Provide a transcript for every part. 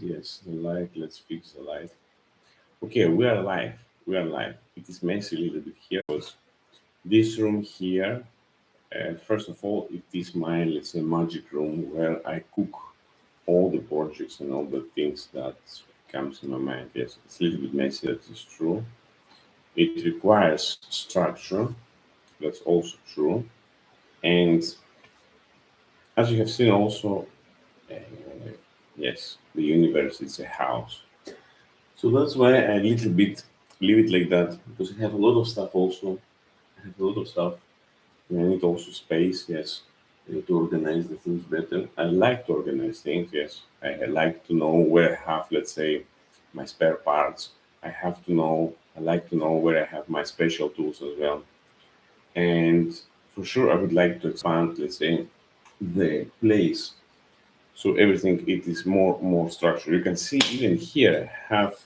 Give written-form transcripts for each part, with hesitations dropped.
Yes, the light. Let's fix the light. Okay, we are live. We are live. It is messy a little bit here because this room here, first of all, it is my, let's say, magic room where I cook all the projects and all the things that comes in my mind. Yes, it's a little bit messy, that is true. It requires structure, that's also true. And as you have seen also, uh, yes, the universe is a house. So that's why I a little bit leave it like that because I have a lot of stuff also. I have a lot of stuff. And I need also space, yes. I need to organize the things better. I like to organize things, yes. I like to know where I have, let's say, my spare parts. I like to know where I have my special tools as well. And for sure, I would like to expand, let's say, the place. So everything, it is more structured. You can see even here, I have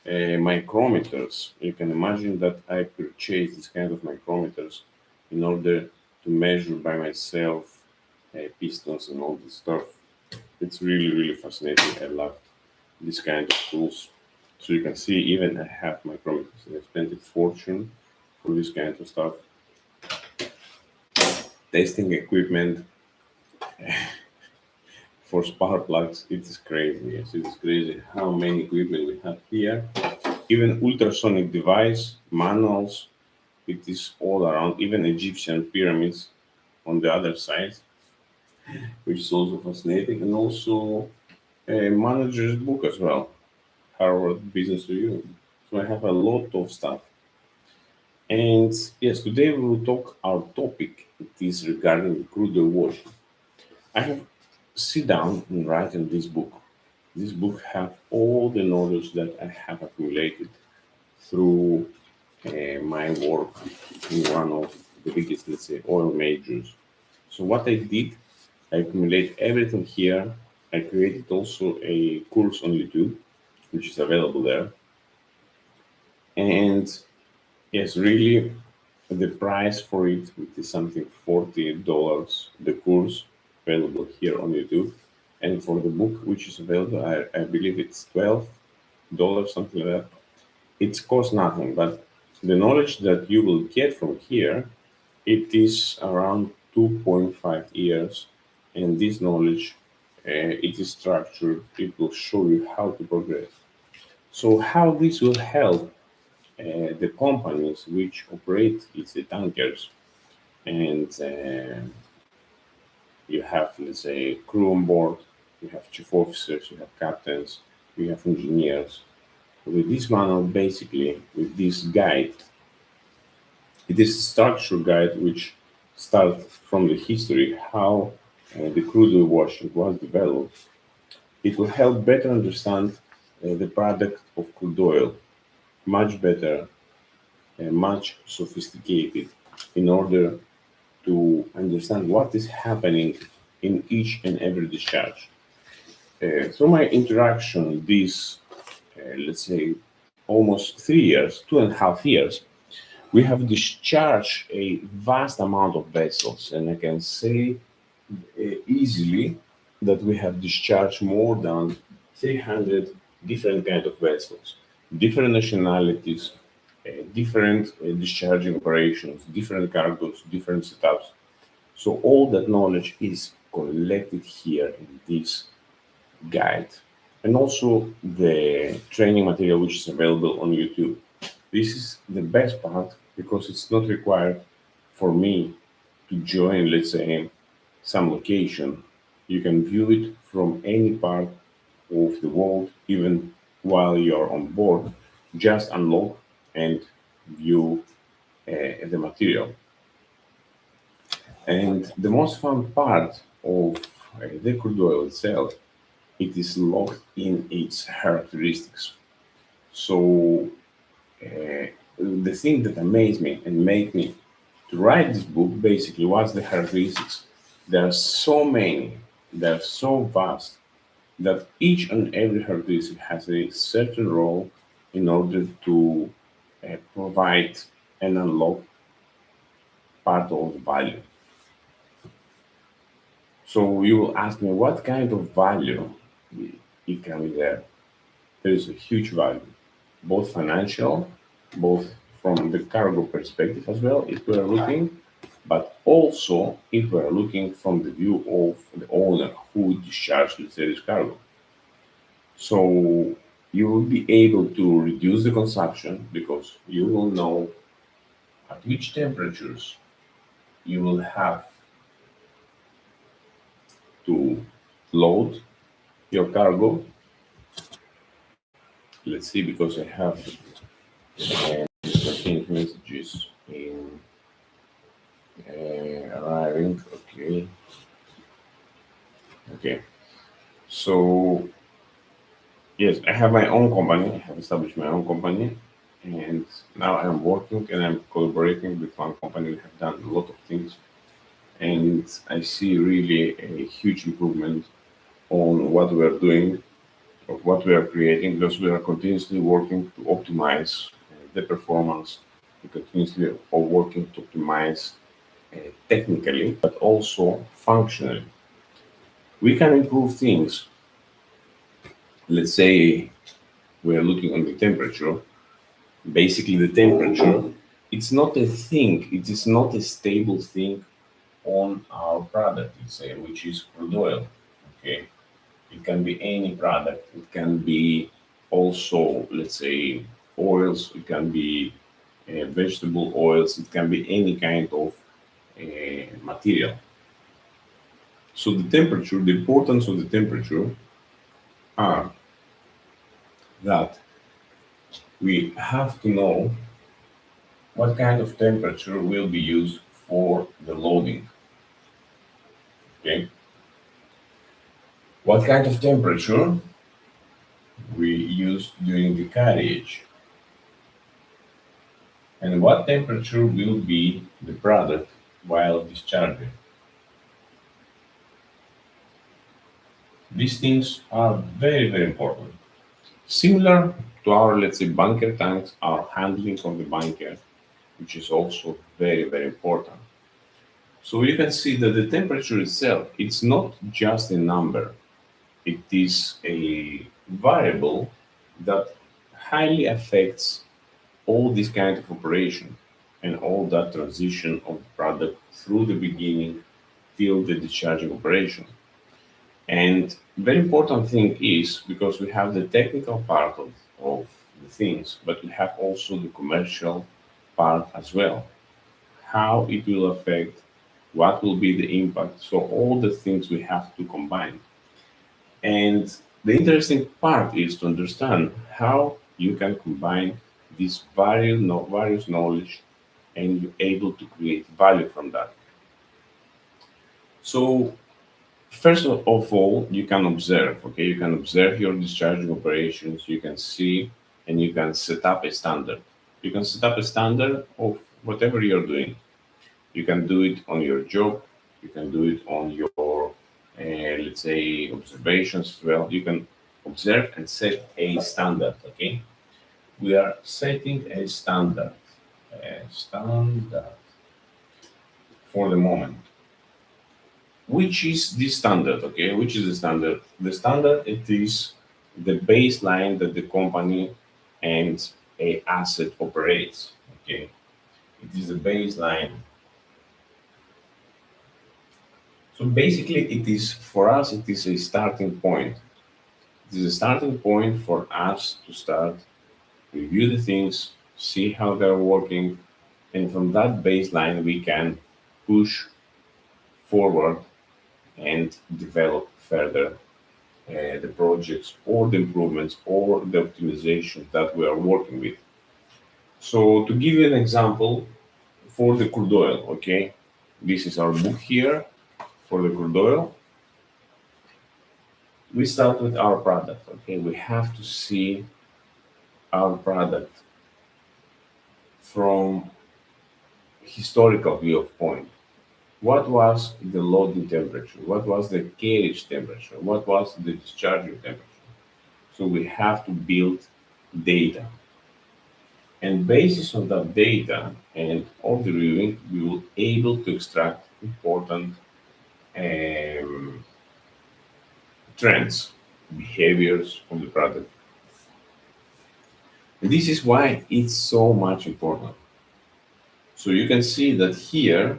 micrometers. You can imagine that I purchased this kind of micrometers in order to measure by myself pistons and all this stuff. It's really fascinating. I love this kind of tools. So you can see even I have micrometers and I spent a fortune for this kind of stuff. Testing equipment for spark plugs, it is crazy. Yes, it is crazy how many equipment we have here. Even ultrasonic device, manuals, it is all around, even Egyptian pyramids on the other side, which is also fascinating, and also a manager's book as well, Harvard Business Review. So I have a lot of stuff. And yes, today we will talk our topic. It is regarding crude oil washing. I have sit down and write in this book. This book have all the knowledge that I have accumulated through my work in one of the biggest, let's say, oil majors. So what I did, I accumulate everything here. I created also a course on YouTube, which is available there. And yes, really, the price for it, which is something $40, the course available here on YouTube. And for the book, which is available, I believe it's $12, something like that. It costs nothing, but the knowledge that you will get from here, it is around 2.5 years, and this knowledge, it is structured. It will show you how to progress. So how this will help the companies which operate the tankers, and you have, let's say, crew on board, you have chief officers, you have captains, you have engineers. With this manual, basically, with this guide, it is a structure guide which starts from the history, how the crude oil washing was developed. It will help better understand the product of crude oil much better and much sophisticated in order to understand what is happening in each and every discharge. Through my interaction, these, let's say, almost 3 years, 2.5 years, we have discharged a vast amount of vessels, and I can say easily that we have discharged more than 300 different kind of vessels, different nationalities, different discharging operations, different cargoes, different setups. So all that knowledge is collected here in this guide, and also the training material which is available on YouTube. This is the best part because it's not required for me to join, let's say, some location. You can view it from any part of the world, even while you're on board. Just unlock and view the material. And the most fun part of the crude oil itself, it is locked in its characteristics. So the thing that amazed me and made me to write this book basically was the characteristics. There are so many, they're so vast that each and every characteristic has a certain role in order to provide and unlock part of the value. So you will ask me what kind of value it can be there. There is a huge value, both financial, both from the cargo perspective as well, if we are looking, but also if we are looking from the view of the owner who discharged this cargo. So you will be able to reduce the consumption because you will know at which temperatures you will have to load your cargo. Let's see, because I have discontinued messages in arriving. Okay, okay. So yes, I have my own company. I have established my own company, and now I'm working and I'm collaborating with one company. We have done a lot of things, and I see really a huge improvement on what we are doing, of what we are creating, because we are continuously working to optimize the performance. We continuously are working to optimize technically, but also functionally. We can improve things. Let's say we are looking on the temperature. Basically, the temperature, it's not a thing, it is not a stable thing on our product, let's say, which is crude oil. Okay. It can be any product. It can be also, let's say, oils. It can be vegetable oils. It can be any kind of material. So the temperature, the importance of the temperature are that we have to know what kind of temperature will be used for the loading. Okay, what kind of temperature we use during the carriage, and what temperature will be the product while discharging. These things are very, very important. Similar to our, let's say, bunker tanks, our handling of the bunker, which is also very, very important. So you can see that the temperature itself, it's not just a number. It is a variable that highly affects all this kind of operation and all that transition of the product through the beginning till the discharging operation. And very important thing is because we have the technical part of the things, but we have also the commercial part as well. How it will affect, what will be the impact. So all the things we have to combine. And the interesting part is to understand how you can combine these various knowledge and you're able to create value from that. So first of all, you can observe, okay? You can observe your discharging operations, you can see, and you can set up a standard. You can set up a standard of whatever you're doing. You can do it on your job, you can do it on your, let's say, observations as well. You can observe and set a standard, okay? We are setting a standard for the moment. Which is the standard, okay? Which is the standard? The standard, it is the baseline that the company and a asset operates, okay? It is the baseline. So basically, it is for us, it is a starting point. It is a starting point for us to start, review the things, see how they're working, and from that baseline, we can push forward and develop further the projects or the improvements or the optimization that we are working with. So to give you an example for the crude oil, okay, this is our book here for the crude oil. We start with our product, okay. We have to see our product from historical view of point. What was the loading temperature? What was the carriage temperature? What was the discharging temperature? So we have to build data. And basis on that data and all the reviewing, we will able to extract important um, trends. behaviors of the product. And this is why it's so much important. So you can see that here,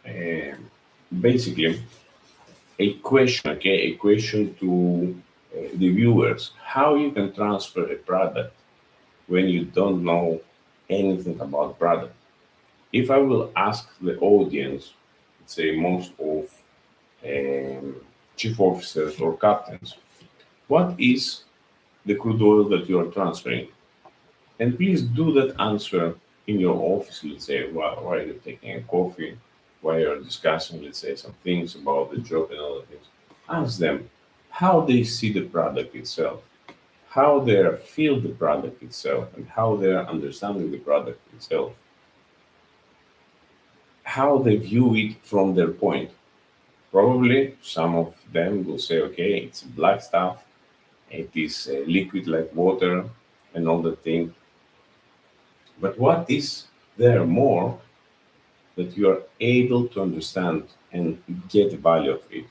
uh, basically, a question, okay, a question to the viewers, how you can transfer a product when you don't know anything about the product. If I will ask the audience, let's say most of um, chief officers or captains, what is the crude oil that you are transferring? And please do that answer in your office, let's say, while you're taking a coffee, while you're discussing, let's say, some things about the job and other things. Ask them how they see the product itself, how they feel the product itself, and how they're understanding the product itself, how they view it from their point. Probably some of them will say, okay, it's black stuff, it is liquid like water, and all the thing. But what is there more that you are able to understand and get the value of it?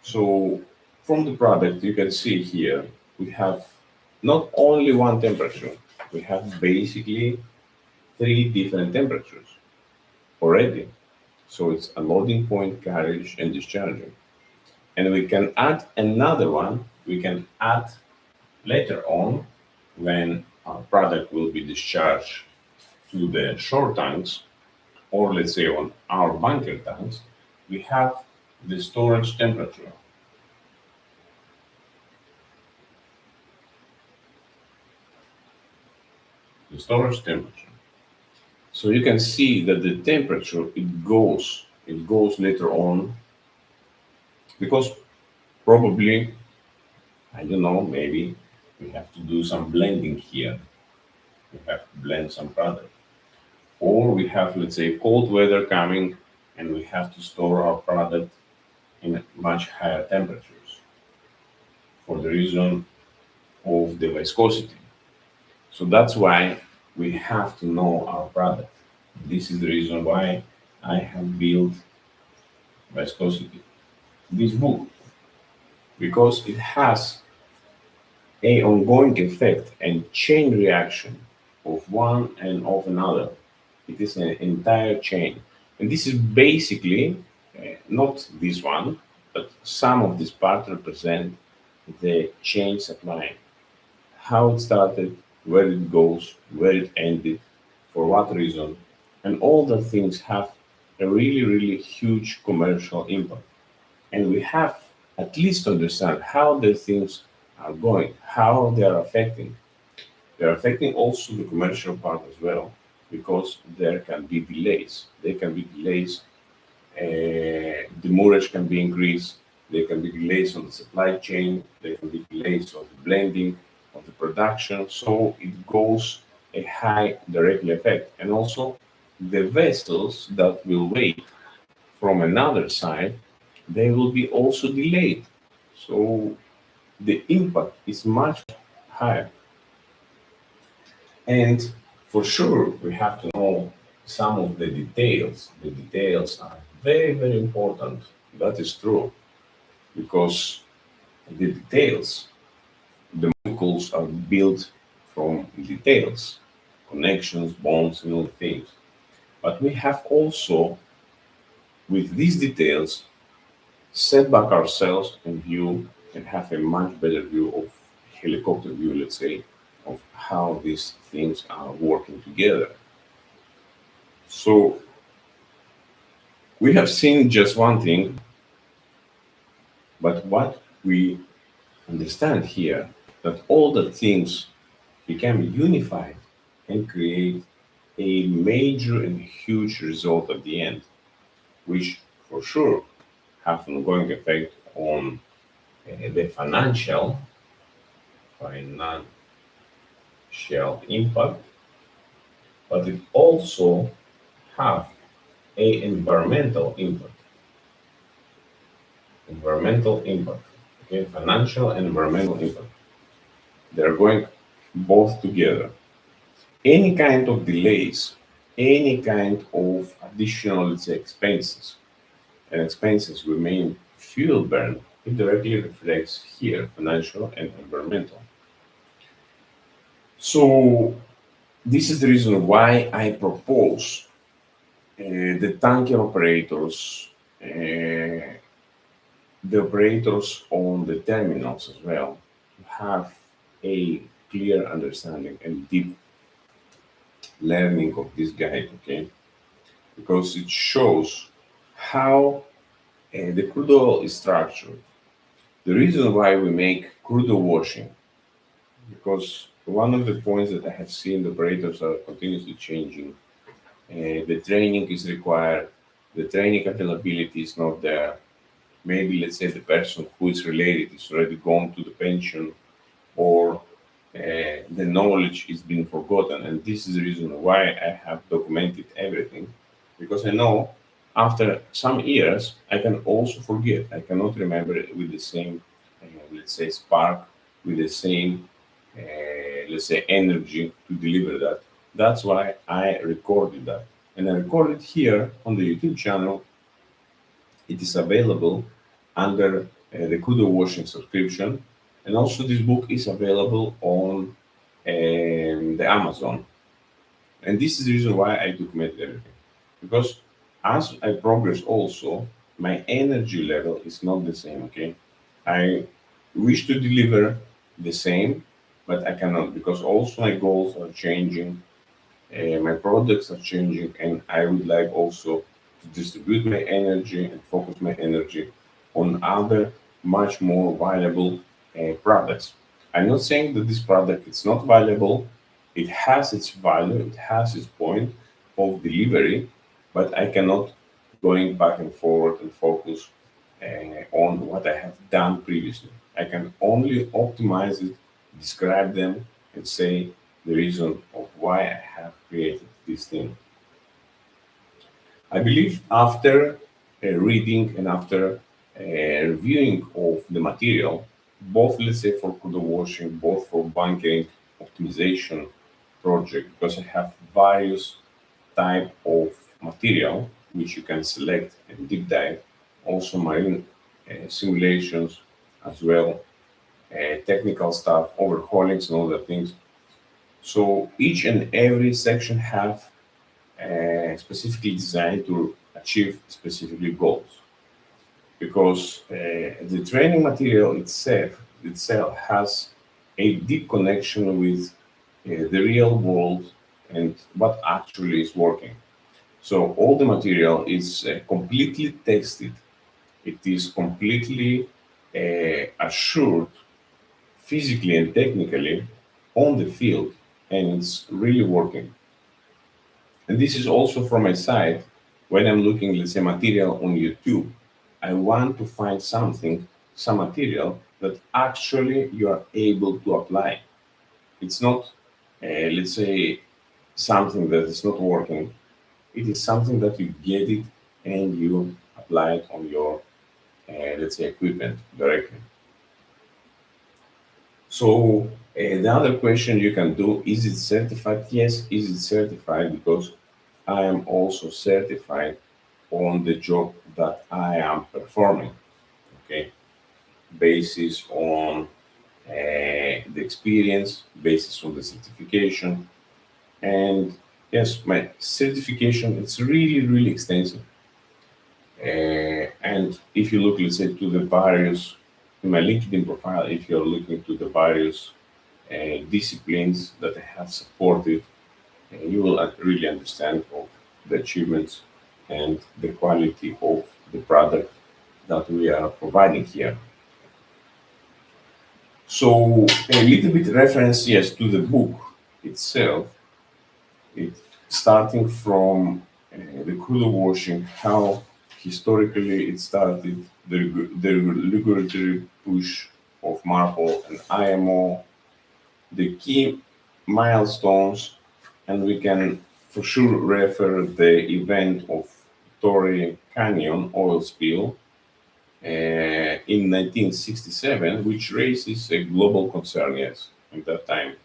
So, from the product, you can see here we have not only one temperature, we have basically three different temperatures already. So, it's a loading point, carriage, and discharging. And we can add another one, we can add later on when our product will be discharged to the shore tanks, or let's say on our bunker tanks, we have the storage temperature. The storage temperature. So you can see that the temperature it goes later on because probably I don't know, maybe we have to do some blending here. We have to blend some product. Or we have, let's say, cold weather coming and we have to store our product in much higher temperatures for the reason of the viscosity. So that's why we have to know our product. This is the reason why I have built viscosity, this book, because it has a ongoing effect and chain reaction of one and of another. It is an entire chain. And this is basically not this one, but some of these parts represent the chain supply, how it started, where it goes, where it ended, for what reason, and all the things have a really, really huge commercial impact. And we have at least to understand how the things are going, how they are affecting. They're affecting also the commercial part as well, because there can be delays. There can be delays. The mortgage can be increased. There can be delays on the supply chain. There can be delays on the blending, of the production. So it goes a high direct effect. And also the vessels that will wait from another side, they will be also delayed. So the impact is much higher. And for sure, we have to know some of the details. The details are very, very important. That is true because the details, the molecules are built from details, connections, bonds, and all things. But we have also, with these details, set back ourselves and view and have a much better view of helicopter view, let's say, of how these things are working together. So we have seen just one thing, but what we understand here that all the things become unified and create a major and huge result at the end, which for sure have an ongoing effect on the financial impact, but it also have a environmental impact, okay, financial and environmental impact. They're going both together. Any kind of delays, any kind of additional, let's say, expenses, and expenses remain fuel burn. it directly reflects here financial and environmental. So this is the reason why I propose the tanker operators, the operators on the terminals as well, to have a clear understanding and deep learning of this guide, okay? Because it shows how the crude oil is structured. The reason why we make crude oil washing, because one of the points that I have seen the operators are continuously changing. The training is required, the training availability is not there. Maybe let's say the person who is related is already gone to the pension, or the knowledge is being forgotten. And this is the reason why I have documented everything, because I know after some years I can also forget. I cannot remember it with the same, let's say, spark, with the same, let's say, energy to deliver that. That's why I recorded that. And I recorded here on the YouTube channel. It is available under the Kudo Washing subscription, and also this book is available on the Amazon. And this is the reason why I documented everything, because as I progress, also my energy level is not the same. Okay, I wish to deliver the same, but I cannot, because also my goals are changing, my products are changing, and I would like also to distribute my energy and focus my energy on other much more valuable products. I'm not saying that this product is not valuable. It has its value, it has its point of delivery, but I cannot going back and forward and focus on what I have done previously. I can only optimize it, describe them, and say the reason of why I have created this thing. I believe after reading and after reviewing of the material, both let's say for code washing, both for bunkering optimization project, because I have various type of material which you can select and deep dive, also marine simulations as well, technical stuff, overhaulings and all the things. So each and every section have specifically designed to achieve specifically goals, because the training material itself has a deep connection with the real world and what actually is working. So all the material is completely tested. It is completely assured physically and technically on the field, and it's really working. And this is also from my side. When I'm looking, let's say, material on YouTube, I want to find something, some material that actually you are able to apply. It's not, let's say, something that is not working. It is something that you get it and you apply it on your, let's say, equipment directly. So the other question you can do, is it certified? Yes, is it certified? Because I am also certified on the job that I am performing. Okay, basis on the experience, basis on the certification, and yes, my certification it's really extensive. And if you look, let's say, to the various in my LinkedIn profile, if you're looking to the various disciplines that I have supported, you will really understand of the achievements and the quality of the product that we are providing here. So a little bit reference, yes, to the book itself. It starting from the crude washing, how historically it started, the regulatory push of Marple and IMO, the key milestones, and we can for sure refer the event of Torrey Canyon oil spill in 1967, which raises a global concern, yes, at that time.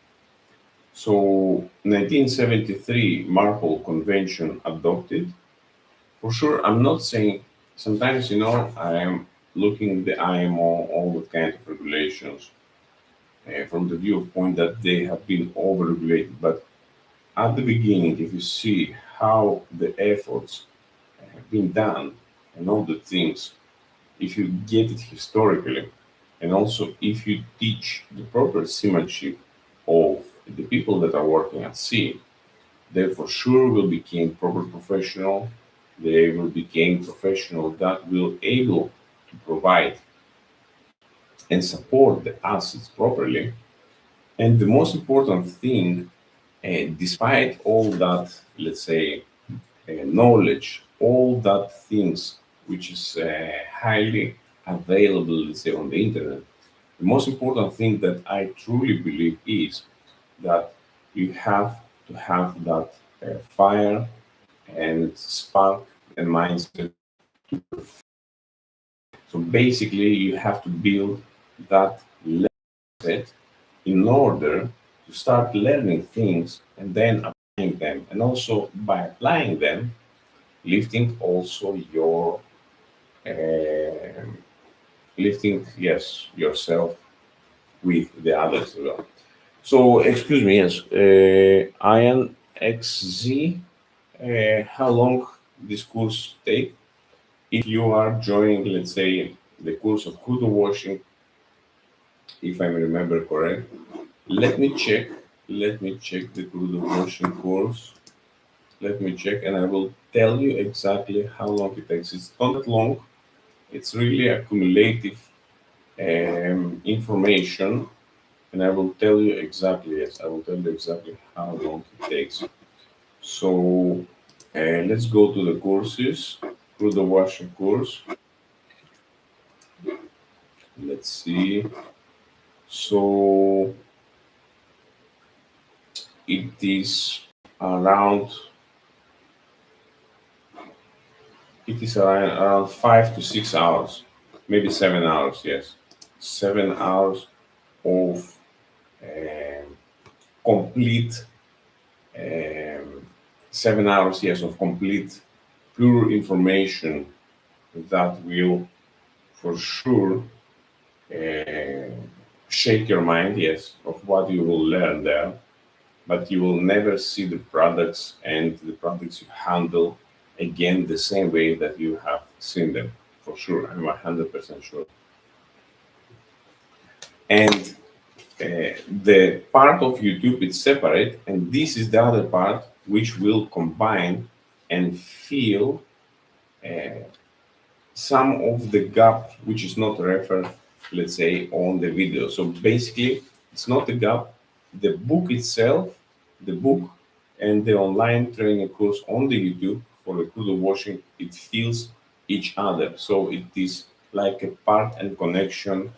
So 1973 Marple Convention adopted. For sure, I'm not saying, sometimes, I am looking the IMO, all the kind of regulations, from the viewpoint that they have been overregulated. But at the beginning, if you see how the efforts have been done and all the things, if you get it historically, and also if you teach the proper seamanship of the people that are working at sea, they for sure will become proper professional. They will become professional that will able to provide and support the assets properly. And the most important thing, despite all that, let's say, knowledge, all that things which is highly available, let's say, on the internet, the most important thing that I truly believe is that you have to have that fire and spark and mindset. So basically, you have to build that mindset in order to start learning things and then applying them. And also by applying them, lifting also your lifting, yes, yourself with the others as well. So excuse me, yes, INXZ, how long this course take? If you are joining, let's say, the course of crude washing, if I remember correct, let me check. Let me check the crude washing course. Let me check, and I will tell you exactly how long it takes. It's not that long. It's really accumulative information, and I will tell you exactly. Yes, I will tell you exactly how long it takes. So let's go to the courses. Through the washing course. Let's see. So it is around. It is around 5 to 6 hours, maybe 7 hours. Yes, 7 hours of um, complete. Um, 7 hours, yes, of complete pure information that will for sure uh, shake your mind, yes, of what you will learn there, but you will never see the products and the products you handle again the same way that you have seen them, for sure. I'm 100% sure. And the part of YouTube is separate, and this is the other part which will combine and fill some of the gap which is not referred, let's say, on the video. So basically, it's not a gap. The book itself, the book and the online training course on the YouTube for the crude washing, it fills each other. So it is like a part and connection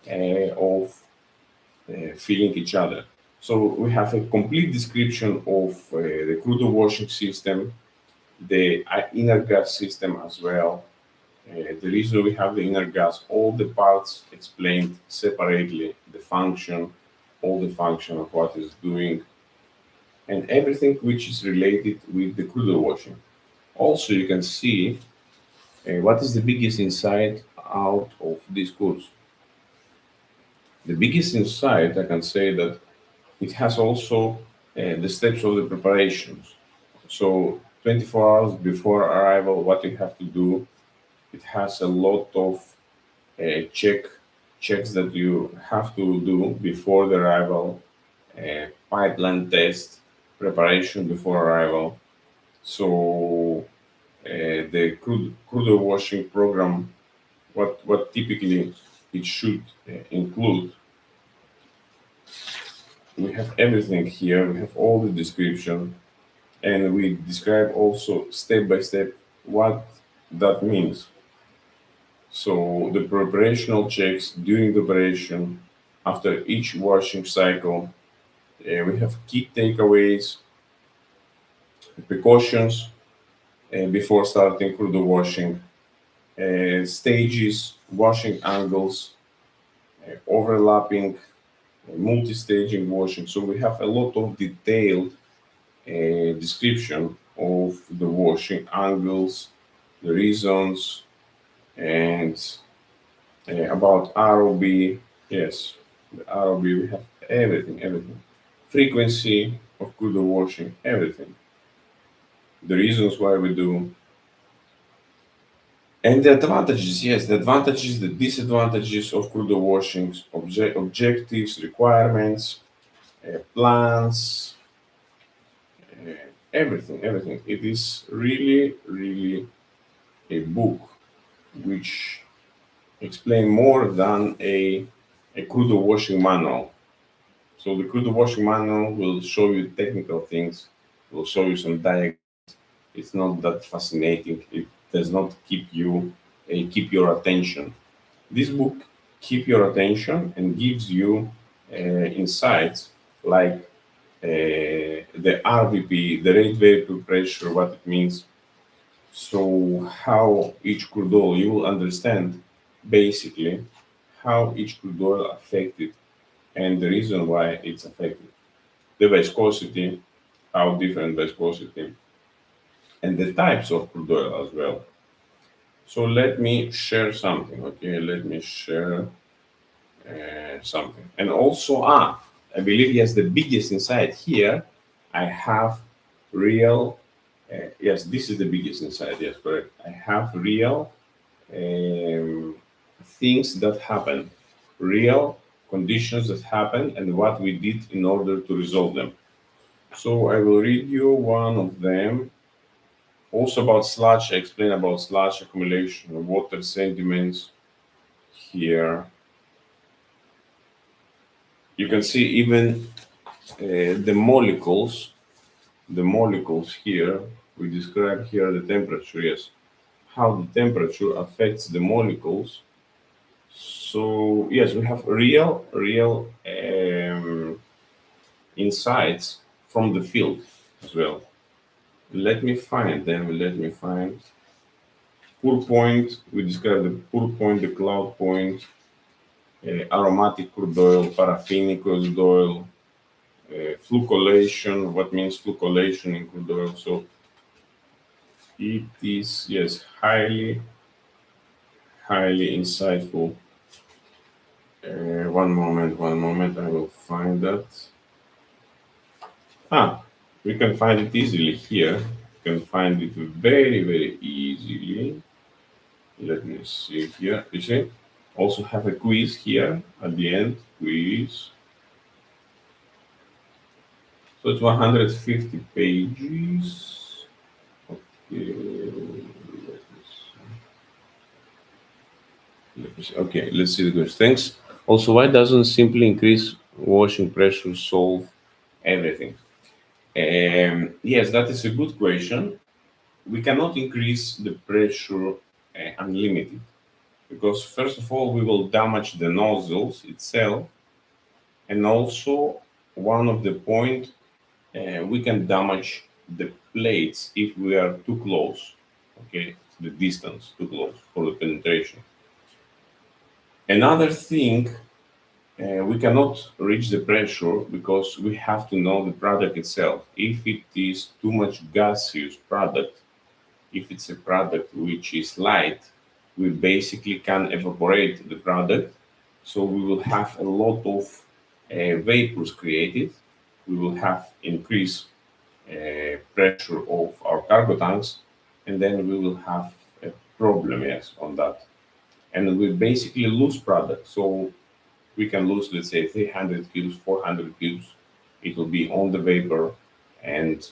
of filling each other. So we have a complete description of the crude washing system, the inner gas system as well, the reason we have the inner gas, all the parts explained separately, the function, all the function of what it's doing, and everything which is related with the crude washing. Also, you can see what is the biggest insight out of this course. The biggest insight, I can say that it has also the steps of the preparations. So 24 hours before arrival, what you have to do, it has a lot of checks that you have to do before the arrival, pipeline test, preparation before arrival. So the crude washing program, what typically it should include. We have everything here. We have all the description, and we describe also step by step what that means. So the preparational checks during the operation, after each washing cycle, we have key takeaways, precautions before starting crude washing, stages, washing angles, overlapping, multi-staging washing. So we have a lot of detailed description of the washing angles, the reasons, and About ROB, yes, the ROB, we have everything. Frequency of crude oil washing, everything. The reasons why we do. And the advantages, yes, the advantages, the disadvantages of crude oil washings, objectives, requirements, plans, everything. It is really a book which explain more than a crude oil washing manual. So the crude washing manual will show you technical things, will show you some diagrams. It's not that fascinating. It does not keep your attention. This book keep your attention and gives you insights like the RVP, the rate vapor pressure, what it means. So how each crude oil, you will understand basically how each crude oil affected and the reason why it's affected. The viscosity, how different viscosity, and the types of crude oil as well. So let me share something, okay? Let me share something. And also, I believe yes, the biggest inside here, I have real, yes, this is the biggest inside, yes, correct. I have real um, things that happen, real conditions that happen, and what we did in order to resolve them. So I will read you one of them. Also about sludge, I explain about sludge accumulation, water sediments here. You can see even the molecules here. We describe here the temperature, yes, how the temperature affects the molecules. So yes, we have real insights from the field as well. Let me find them. Let me find pour point. We describe the pour point, the cloud point, aromatic crude oil, paraffinic crude oil, flocculation. What means flocculation in crude oil? So it is yes, highly insightful. One moment. I will find that. Ah, we can find it easily here. You can find it very easily. Let me see here. You see, also have a quiz here at the end. Quiz. So it's 150 pages. Okay. Okay, let's see the quiz. Thanks. Also, why doesn't simply increase washing pressure solve everything? Yes, that is a good question. We cannot increase the pressure unlimited because first of all we will damage the nozzles itself, and also one of the point we can damage the plates if we are too close. Okay, the distance too close for the penetration. Another thing, we cannot reach the pressure because we have to know the product itself. If it is too much gaseous product, if it's a product which is light, we basically can evaporate the product. So we will have a lot of vapors created. We will have increased pressure of our cargo tanks, and then we will have a problem, yes, on that. And we basically lose product. So we can lose, let's say, 300 cubes, 400 cubes. It will be on the vapor, and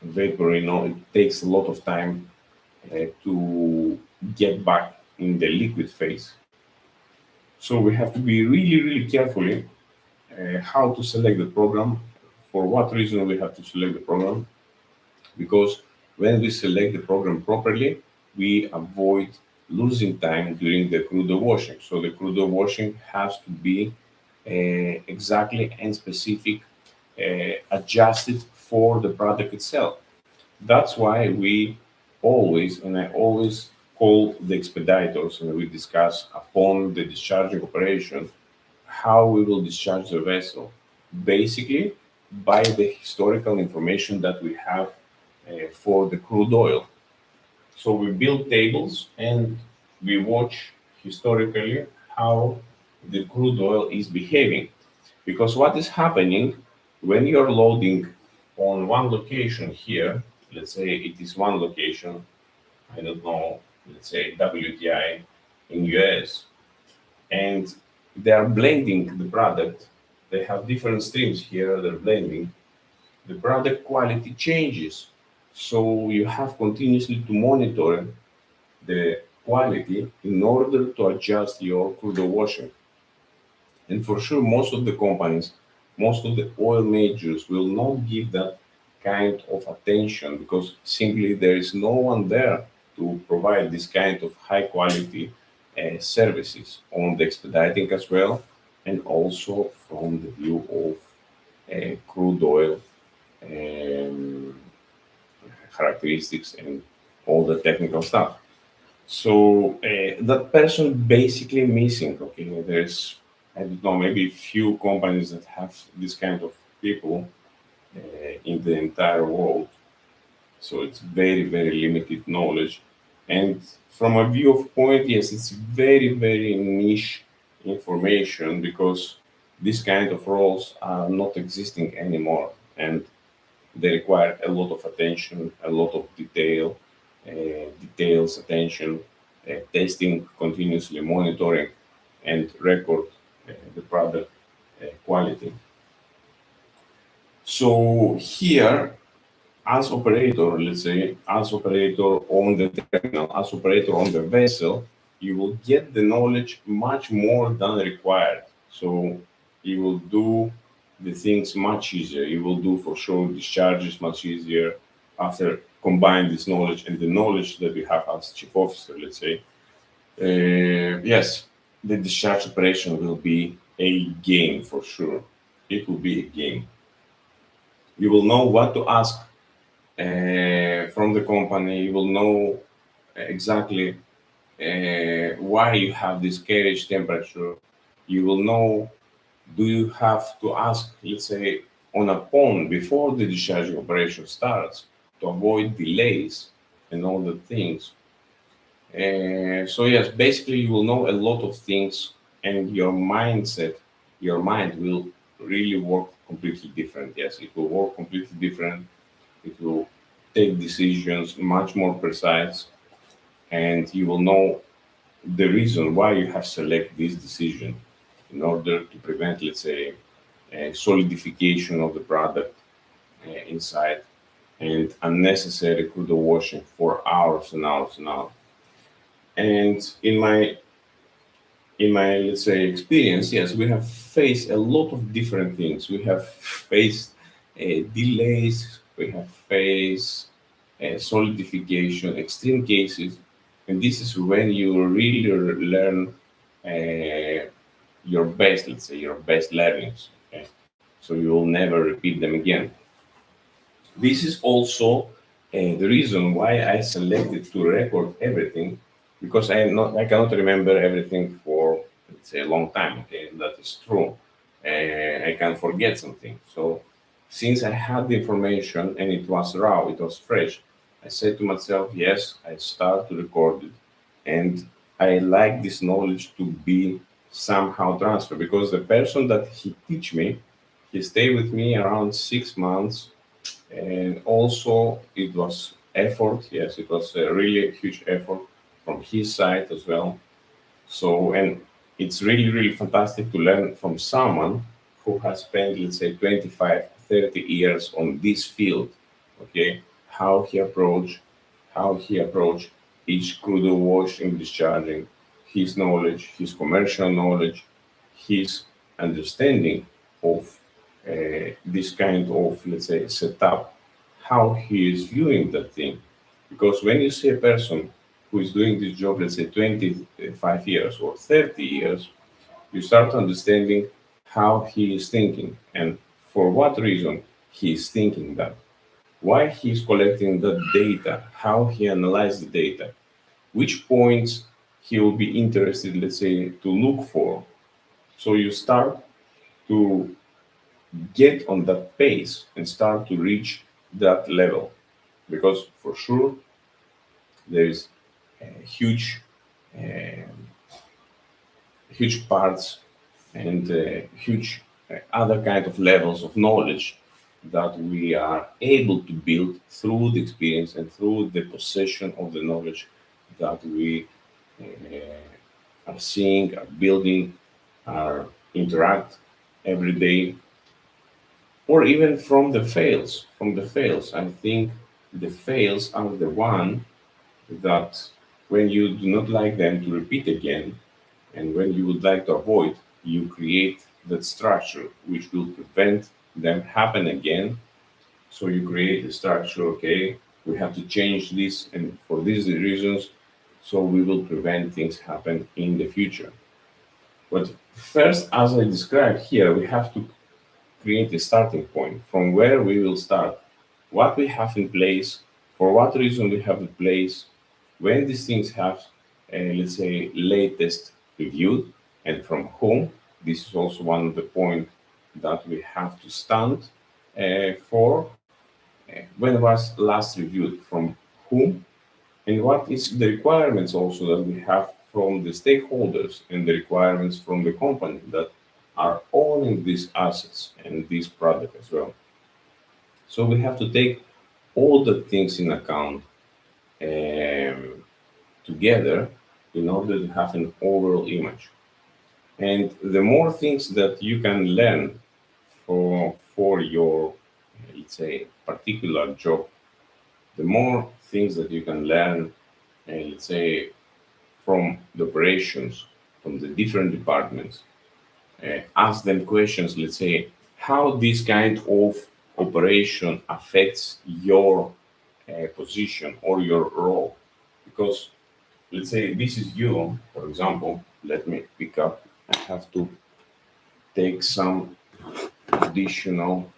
vapor, it takes a lot of time to get back in the liquid phase. So we have to be really carefully how to select the program. For what reason we have to select the program? Because when we select the program properly, we avoid losing time during the crude oil washing. So the crude oil washing has to be exactly and specific, adjusted for the product itself. That's why we always, and I always call the expeditors and we discuss upon the discharging operation how we will discharge the vessel. Basically, by the historical information that we have for the crude oil. So we build tables and we watch historically how the crude oil is behaving. Because what is happening when you're loading on one location here, let's say it is one location, I don't know, let's say WTI in US, and they are blending the product. They have different streams here, they're blending. The product quality changes. So you have continuously to monitor the quality in order to adjust your crude oil washing. And for sure, most of the companies, most of the oil majors will not give that kind of attention because simply there is no one there to provide this kind of high quality services on the expediting as well, and also from the view of crude oil um, characteristics and all the technical stuff. So that person basically missing. Okay, there's I don't know maybe few companies that have this kind of people in the entire world. So it's very limited knowledge, and from a view of point, yes, it's very niche information because this kind of roles are not existing anymore, and they require a lot of attention, a lot of details, attention, testing, continuously monitoring, and record the product quality. So here, as operator, let's say, as operator on the terminal, as operator on the vessel, you will get the knowledge much more than required. So you will do the things much easier. You will do for sure discharges much easier after combine this knowledge and the knowledge that we have as chief officer, let's say. Yes, the discharge operation will be a game for sure. It will be a game. You will know what to ask from the company. You will know exactly why you have this carriage temperature. You will know, do you have to ask, let's say, on a pond before the discharging operation starts to avoid delays and all the things. So yes, basically you will know a lot of things, and your mindset, your mind will really work completely different. Yes, it will work completely different. It will take decisions much more precise, and you will know the reason why you have selected this decision in order to prevent, let's say, solidification of the product inside and unnecessary crude washing for hours and hours and hours. And in my let's say experience, yes, we have faced a lot of different things. We have faced delays, we have faced solidification, extreme cases, and this is when you really learn uh, your best, let's say, your best learnings. Okay, so you will never repeat them again. This is also the reason why I selected to record everything, because I cannot remember everything for, let's say, a long time. Okay, that is true. I can forget something. So since I had the information and it was raw, it was fresh, I said to myself, yes, I start to record it, and I like this knowledge to be somehow transferred because the person that he teach me, he stayed with me around 6 months, and also it was effort. Yes, it was a really huge effort from his side as well. So, and it's really fantastic to learn from someone who has spent, let's say, 25, 30 years on this field. Okay, how he approach, each crude wash and discharging, his knowledge, his commercial knowledge, his understanding of this kind of, let's say, setup, how he is viewing that thing. Because when you see a person who is doing this job, let's say 25 years or 30 years, you start understanding how he is thinking and for what reason he is thinking that, why he is collecting the data, how he analyzes the data, which points he will be interested, let's say, to look for. So you start to get on that pace and start to reach that level, because for sure there is a huge huge parts and huge other kind of levels of knowledge that we are able to build through the experience and through the possession of the knowledge that we are seeing, are building, are interact every day, or even from the fails. From the fails, I think the fails are the one that when you do not like them to repeat again, and when you would like to avoid, you create that structure which will prevent them happen again. So you create a structure, okay, we have to change this and for these reasons, so we will prevent things happen in the future. But first, as I described here, we have to create a starting point from where we will start, what we have in place, for what reason we have in place, when these things have, let's say, latest reviewed, and from whom. This is also one of the points that we have to stand for. When was last reviewed, from whom, and what is the requirements also that we have from the stakeholders and the requirements from the company that are owning these assets and this product as well. So we have to take all the things in account um, together in order to have an overall image. And the more things that you can learn for your, let's say, particular job, the more things that you can learn, let's say, from the operations, from the different departments, ask them questions, let's say, how this kind of operation affects your position or your role. Because, let's say, this is you, for example, let me pick up, I have to take some additional,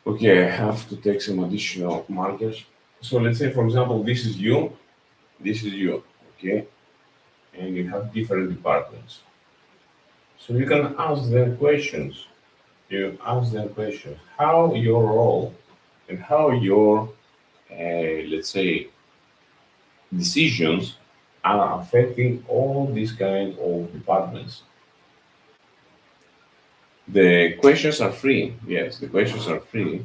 okay, I have to take some additional markers. So let's say, for example, this is you, okay, and you have different departments. So you can ask them questions. You ask them questions. How your role and how your, let's say, decisions are affecting all these kind of departments. The questions are free. Yes, the questions are free,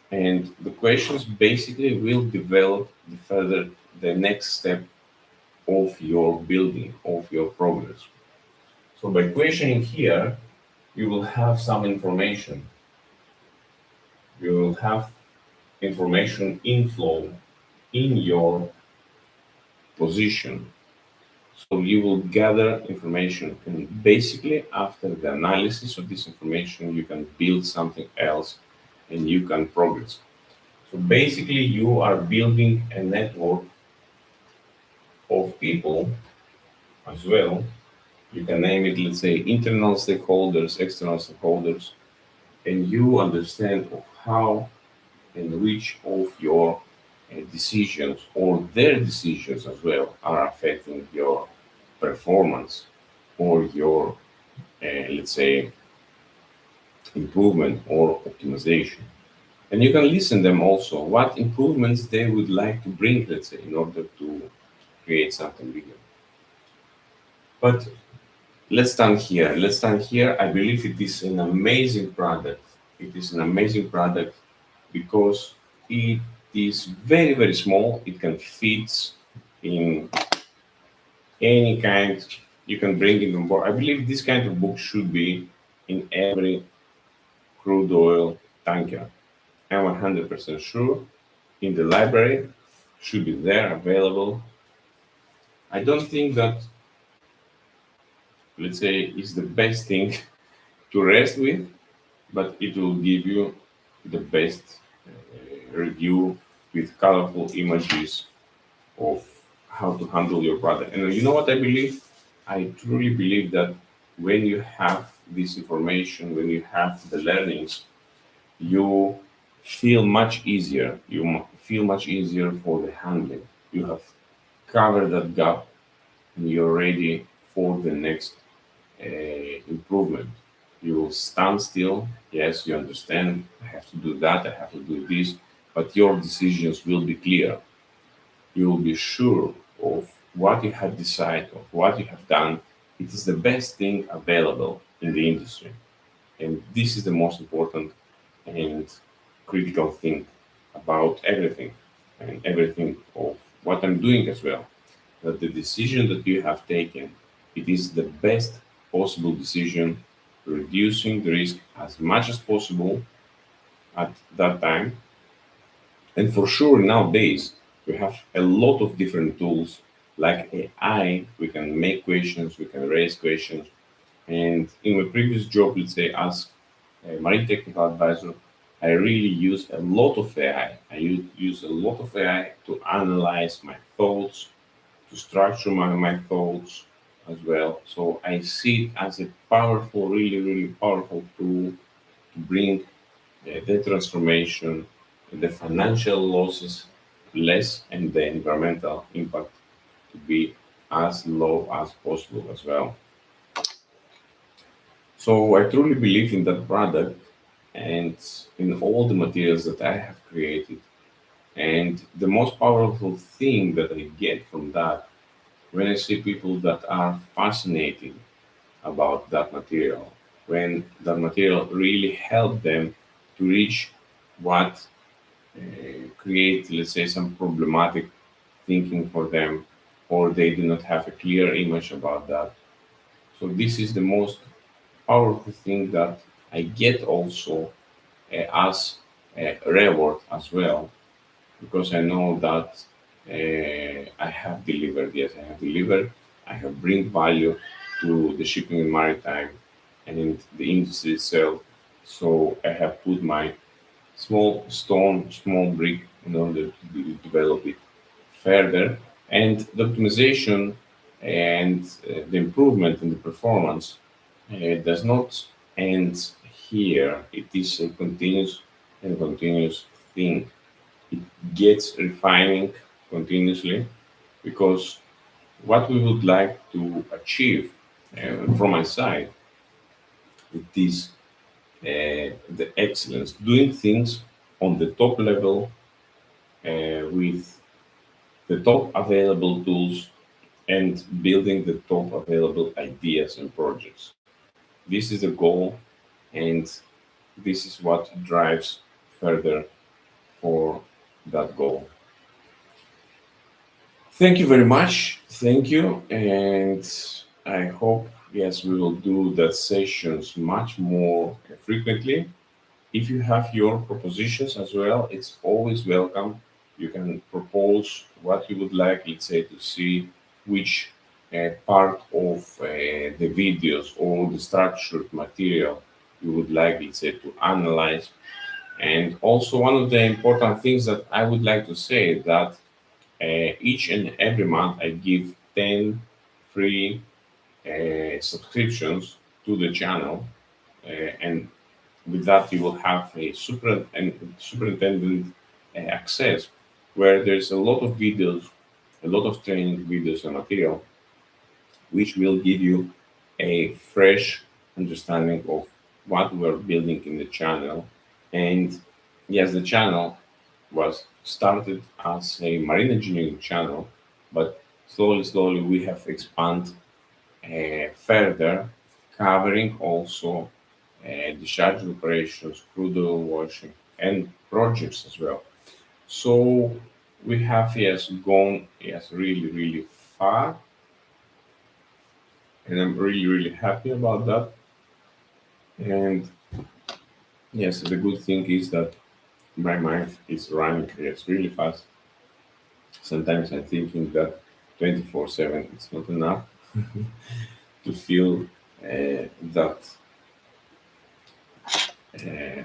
and the questions basically will develop the next step of your building, of your progress. So by questioning here, you will have some information. You will have information inflow in your position. So you will gather information, and basically, after the analysis of this information, you can build something else and you can progress. So basically, you are building a network of people as well. You can name it, let's say, internal stakeholders, external stakeholders, and you understand of how and which of your decisions or their decisions as well are affecting your performance or your, let's say, improvement or optimization. And you can listen them also what improvements they would like to bring, let's say, in order to create something bigger. But let's stand here. Let's stand here. I believe it is an amazing product. It is an amazing product because it is very, very small. It can fit in any kind. You can bring it on board. I believe this kind of book should be in every crude oil tanker. I'm 100% sure. In the library, should be there available. I don't think that, let's say, is the best thing to rest with, but it will give you the best review with colorful images of how to handle your product. And you know what I believe? I truly believe that when you have this information, when you have the learnings, you feel much easier. Feel much easier for the handling. You have covered that gap and you're ready for the next improvement. You will stand still. Yes, you understand. I have to do that. I have to do this. But your decisions will be clear. You will be sure of what you have decided or what you have done, it is the best thing available in the industry. And this is the most important and critical thing about everything and everything of what I'm doing as well. That the decision that you have taken, it is the best possible decision, reducing the risk as much as possible at that time. And for sure, nowadays, we have a lot of different tools like AI. We can make questions, we can raise questions. And in my previous job, let's say as a marine technical advisor, I really use a lot of AI. I use a lot of AI to analyze my thoughts, to structure my thoughts as well. So I see it as a powerful, really, really powerful tool to bring the transformation, the financial losses less, and the environmental impact to be as low as possible as well. So I truly believe in that product and in all the materials that I have created. And the most powerful thing that I get from that when I see people that are fascinated about that material, when that material really help them to reach what create, let's say, some problematic thinking for them, or they do not have a clear image about that. So this is the most powerful thing that I get also as a reward as well, because I know that I have delivered. Yes, I have delivered. I have bring value to the shipping and maritime and in the industry itself. So I have put my small stone, small brick in order to develop it further. And the optimization and the improvement in the performance does not end here. It is a continuous and continuous thing. It gets refining continuously because what we would like to achieve from my side, it is the excellence, doing things on the top level with the top available tools and building the top available ideas and projects. This is the goal, and this is what drives further for that goal. Thank you very much. Thank you. And I hope, yes, we will do that sessions much more frequently. If you have your propositions as well, it's always welcome. You can propose what you would like, let's say, to see which part of the videos or the structured material you would like, let's say, to analyze. And also, one of the important things that I would like to say that each and every month I give 10 free subscriptions to the channel, and with that you will have a superintendent access where there's a lot of videos, a lot of training videos and material which will give you a fresh understanding of what we're building in the channel. And yes, the channel was started as a marine engineering channel, but slowly we have expanded further, covering also discharge operations, crude oil washing, and projects as well. So we have, yes, gone, yes, really far, and I'm really happy about that. And yes, the good thing is that my mind is running, yes, really fast. Sometimes I'm thinking that 24/7 it's not enough to feel that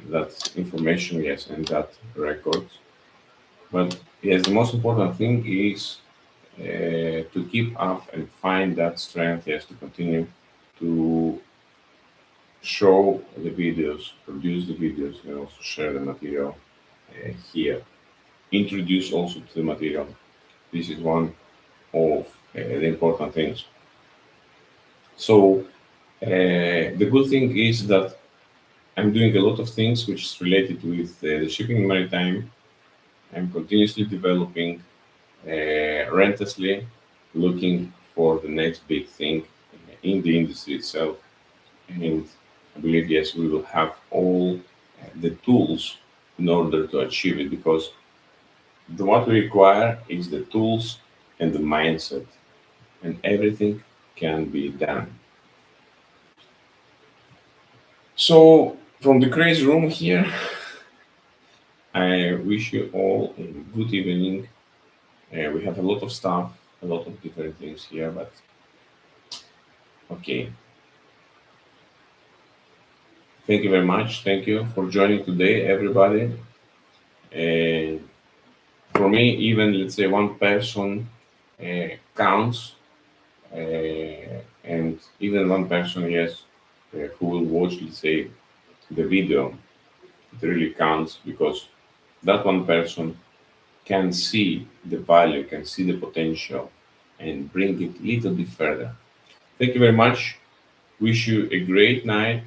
that information, yes, and that record. But yes, the most important thing is to keep up and find that strength, yes, to continue to show the videos, produce the videos, and also share the material here. Introduce also to the material. This is one of the important things. So the good thing is that I'm doing a lot of things which is related with the shipping and maritime. I'm continuously developing relentlessly, looking for the next big thing in the industry itself. And I believe, yes, we will have all the tools in order to achieve it, because what we require is the tools and the mindset, and everything can be done. So, from the crazy room here, I wish you all a good evening. We have a lot of stuff, a lot of different things here, but okay. Thank you very much. Thank you for joining today, everybody. And for me, even let's say one person counts, and even one person, yes, who will watch, let's say, the video, it really counts, because that one person can see the value, can see the potential, and bring it a little bit further. Thank you very much. Wish you a great night.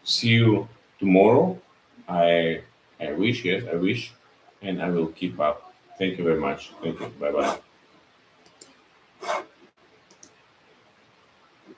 See you tomorrow. I I wish, yes, I wish, and I will keep up. Thank you very much. Thank you. Bye bye.